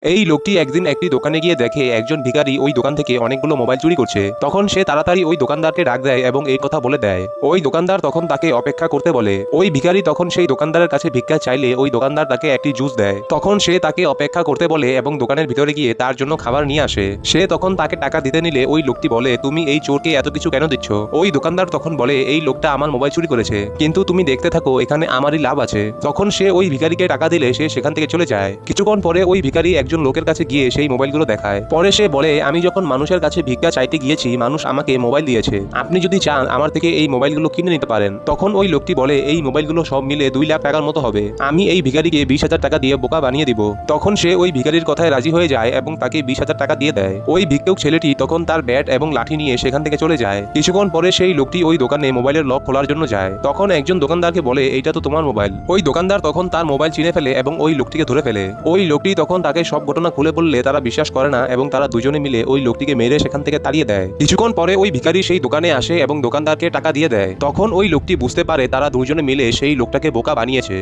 এই লোকটি একদিন একটি দোকানে গিয়ে দেখে একজন ভিখারি ওই দোকান থেকে অনেকগুলো মোবাইল চুরি করছে। তখন সে তাড়াতাড়ি ওই দোকানদারকে ডাক দেয় এবং এই কথা বলে দেয়। ওই দোকানদার তখন তাকে অপেক্ষা করতে বলে। ওই ভিখারি তখন সেই দোকানদারের কাছে ভিক্ষা চাইলে ওই দোকানদার তাকে একটি জুস দেয়। তখন সে তাকে অপেক্ষা করতে বলে এবং দোকানের ভিতরে গিয়ে তার জন্য খাবার নিয়ে আসে। সে তখন তাকে টাকা দিতে নিলে ওই লোকটি বলে, তুমি এই চোরকে এত কিছু কেন দিচ্ছ? ওই দোকানদার তখন বলে, এই লোকটা আমার মোবাইল চুরি করেছে, কিন্তু তুমি দেখতে থাকো, এখানে আমারই লাভ আছে। তখন সে ওই ভিখারিকে টাকা দিলে সে সেখান থেকে চলে যায়। কিছুক্ষণ পরে ওই ভিখারি একজন লোকের কাছে গিয়ে সেই মোবাইলগুলো দেখায়। পরে সে বলে, আমি যখন মানুষের কাছে ভিক্ষা চাইতে গিয়েছি, মানুষ আমাকে মোবাইল দিয়েছে, আপনি যদি চান আমার থেকে এই মোবাইলগুলো কিনে নিতে পারেন। তখন ওই লোকটি বলে, এই মোবাইলগুলো সব মিলে 2 লাখ টাকার মতো হবে, আমি এই ভিখারিকে 20,000 টাকা দিয়ে বোকা বানিয়ে দিব। তখন সে ওই ভিখারির কথায় রাজি হয়ে যায় এবং তাকে 20,000 টাকা দিয়ে দেয়। ওই ভিক্ষুক ছেলেটি তখন তার ব্যাট এবং লাঠি নিয়ে সেখান থেকে চলে যায়। কিছুক্ষণ পরে সেই লোকটি ওই দোকানে মোবাইলের লক খোলার জন্য যায়। তখন একজন দোকানদারকে বলে, এইটা তো তোমার মোবাইল। ওই দোকানদার তখন তার মোবাইল চিনে ফেলে এবং ওই লোকটিকে ধরে ফেলে। ওই লোকটি তখন তাকে সব ঘটনা খুলে বললে তারা বিশ্বাস করে না এবং তারা দুজনে মিলে ওই লোকটিকে মেরে সেখান থেকে তাড়িয়ে দেয়। কিছুক্ষণ পরে ওই ভিখারি সেই দোকানে আসে এবং দোকানদারকে টাকা দিয়ে দেয়। তখন ওই লোকটি বুঝতে পারে তারা দুজনে মিলে সেই লোকটাকে বোকা বানিয়েছে।